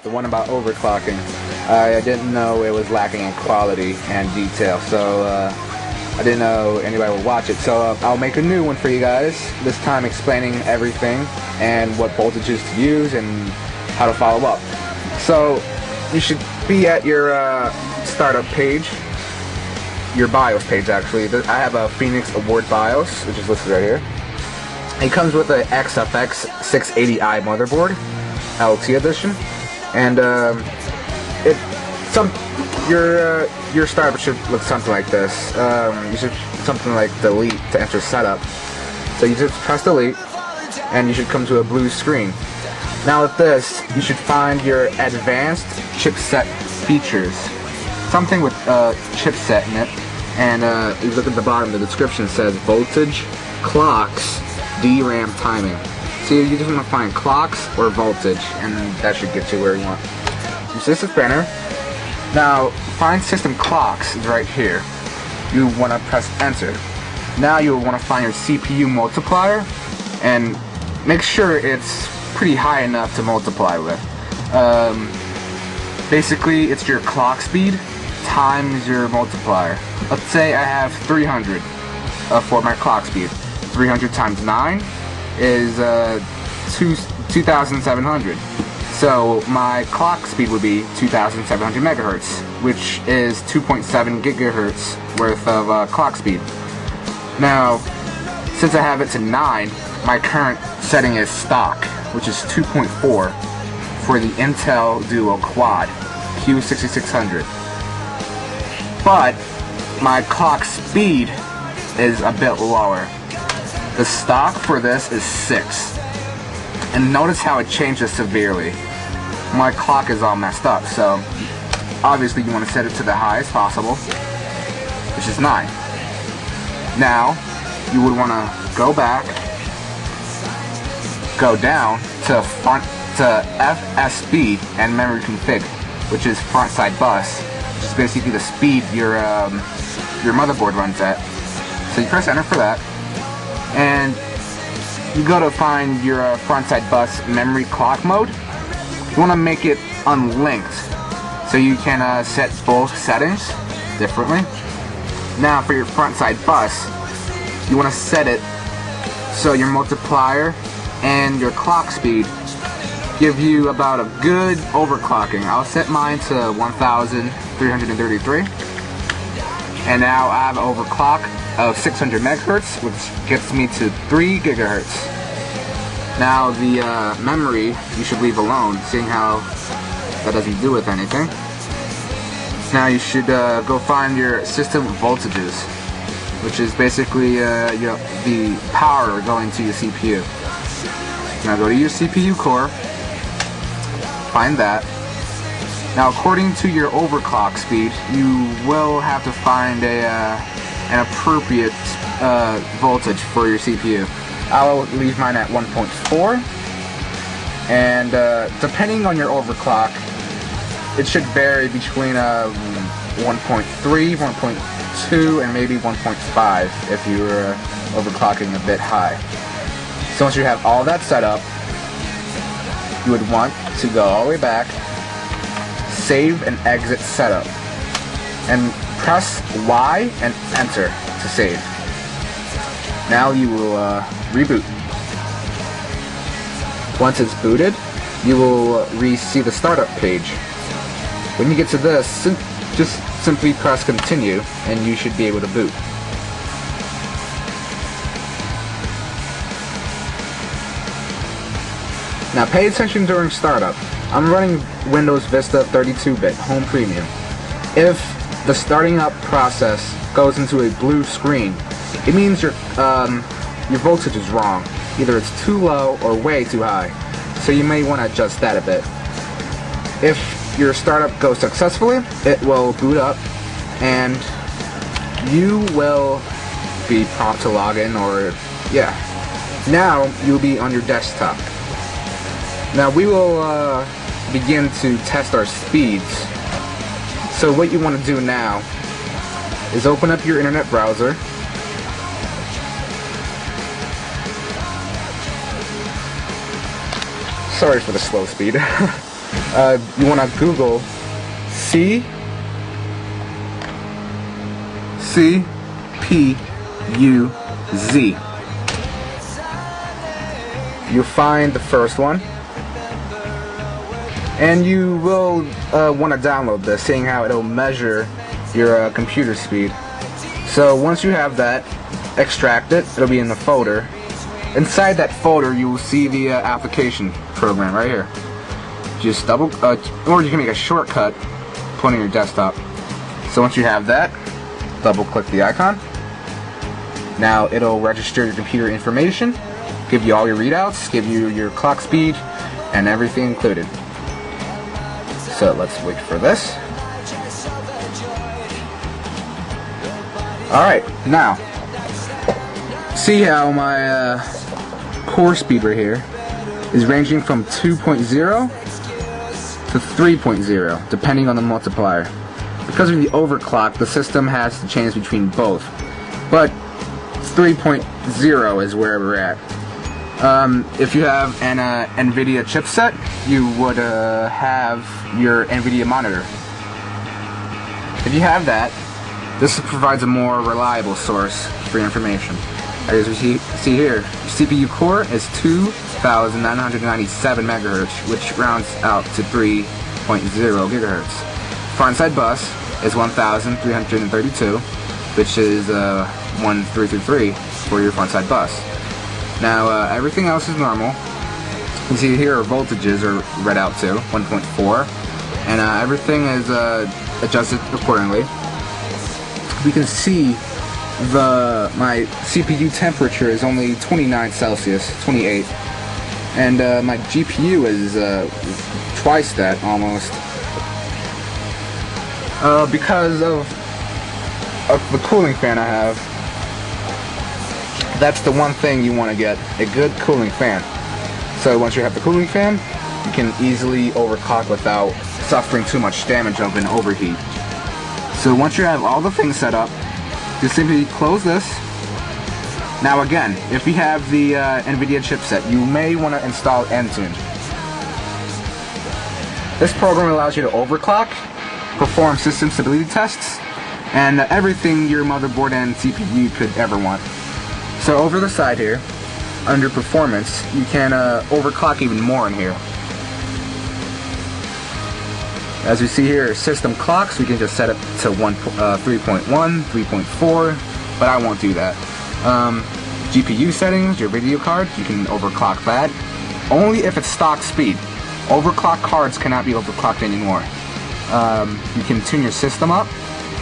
the one about overclocking. I didn't know it was lacking in quality and detail, so I didn't know anybody would watch it. So I'll make a new one for you guys, this time explaining everything and what voltages to use and how to follow up. So you should be at your startup page, your BIOS page actually. I have a Phoenix Award BIOS, which is listed right here. It comes with a XFX 680i motherboard, LT edition, and your startup should look something like this. You should something like delete to enter setup. So you just press delete, and you should come to a blue screen. Now with this, you should find your advanced chipset features, something with chipset in it, and you look at the bottom, the description says voltage, clocks, DRAM timing. So you just want to find clocks or voltage, and that should get you where you want. Your system banner. Now find system clocks is right here. You want to press enter. Now you'll want to find your CPU multiplier and make sure it's pretty high enough to multiply with. Basically it's your clock speed times your multiplier. Let's say I have 300 for my clock speed. 300 times 9 is 2,700. So my clock speed would be 2,700 megahertz, which is 2.7 gigahertz worth of clock speed. Now, since I have it to 9, my current setting is stock, which is 2.4 for the Intel Duo Quad Q6600. But my clock speed is a bit lower. The stock for this is 6. And notice how it changes severely. My clock is all messed up, so obviously you want to set it to the highest possible, which is 9. Now, you would want to go back, go down to FSB and memory config, which is front side bus, which is basically the speed your motherboard runs at. So you press enter for that, and you go to find your front side bus memory clock mode. You want to make it unlinked so you can set both settings differently. Now for your front side bus, you want to set it so your multiplier and your clock speed give you about a good overclocking. I'll set mine to 1,333, and now I have an overclock of 600 megahertz, which gets me to 3 gigahertz. Now the memory you should leave alone, seeing how that doesn't do with anything. Now you should go find your system voltages, which is basically the power going to your CPU. Now go to your CPU core, find that. Now according to your overclock speed, you will have to find an appropriate voltage for your CPU. I'll leave mine at 1.4, and depending on your overclock, it should vary between 1.3, 1.2, and maybe 1.5 if you're overclocking a bit high. So once you have all that set up, you would want to go all the way back, save and exit setup, and press Y and enter to save. Now you will reboot. Once it's booted, you will see the startup page. When you get to this, just simply press continue and you should be able to boot. Now pay attention during startup. I'm running Windows Vista 32-bit Home Premium. If the starting up process goes into a blue screen, it means your voltage is wrong. Either it's too low or way too high. So you may want to adjust that a bit. If your startup goes successfully, it will boot up and you will be prompt to log in, or yeah. Now you'll be on your desktop. Now we will begin to test our speeds. So what you want to do now is open up your internet browser. Sorry for the slow speed. you want to Google CPU. You find the first one, and you will want to download this, seeing how it'll measure your computer speed. So once you have that, extract it. It'll be in the folder. Inside that folder, you will see the application program right here. Just double, or you can make a shortcut pointing your desktop. So once you have that, double click the icon. Now it'll register your computer information, give you all your readouts, give you your clock speed, and everything included. So let's wait for this. Alright, now, see how my core speed right here is ranging from 2.0 to 3.0, depending on the multiplier. Because of the overclock, the system has to change between both. But 3.0 is where we're at. If you have an NVIDIA chipset, you would have your NVIDIA monitor. If you have that, this provides a more reliable source for your information. As you see here, your CPU core is 2,997 megahertz, which rounds out to 3.0 gigahertz. Far inside bus is 1,332, which is 1333 for your front side bus. Now everything else is normal. You can see here our voltages are read out to 1.4, and everything is adjusted accordingly. We can see my CPU temperature is only 29 Celsius, 28, and my GPU is twice that almost. Because of the cooling fan I have. That's the one thing you want to get, a good cooling fan. So once you have the cooling fan, you can easily overclock without suffering too much damage of an overheat. So once you have all the things set up, you simply close this. Now again, if you have the NVIDIA chipset, you may want to install Entune. This program allows you to overclock, perform system stability tests, and everything your motherboard and CPU could ever want. So over the side here, under performance, you can overclock even more in here. As we see here, system clocks, we can just set it to 3.1, 3.4, but I won't do that. GPU settings, your video card, you can overclock that. Only if it's stock speed. Overclock cards cannot be overclocked anymore. You can tune your system up,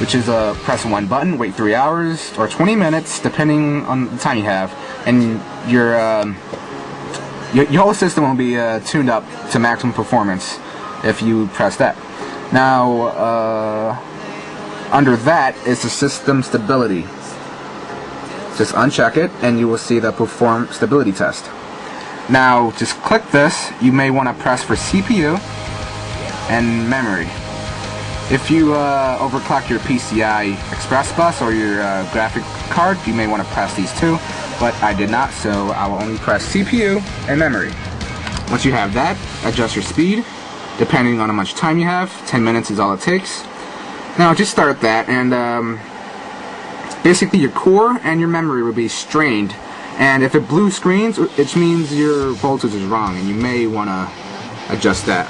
which is press one button, wait 3 hours or 20 minutes, depending on the time you have, and your whole system will be tuned up to maximum performance if you press that. Now, under that is the system stability. Just uncheck it, and you will see the perform stability test. Now, just click this. You may want to press for CPU and memory. If you overclock your PCI Express bus or your graphic card, you may want to press these two, but I did not, so I will only press CPU and memory. Once you have that, adjust your speed, depending on how much time you have. 10 minutes is all it takes. Now just start that, and basically your core and your memory will be strained, and if it blue screens, it means your voltage is wrong, and you may want to adjust that.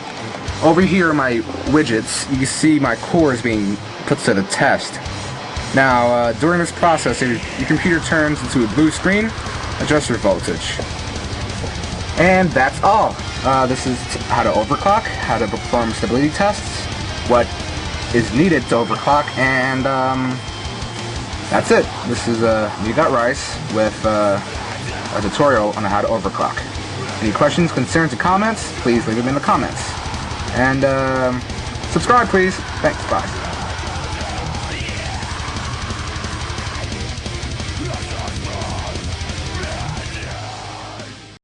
Over here are my widgets. You can see my core is being put to the test. Now, during this process, your computer turns into a blue screen. Adjust your voltage. And that's all. This is how to overclock, how to perform stability tests, what is needed to overclock, and that's it. This is You Got Rice with a tutorial on how to overclock. Any questions, concerns, or comments, please leave them in the comments. And subscribe, please. Thanks. Bye.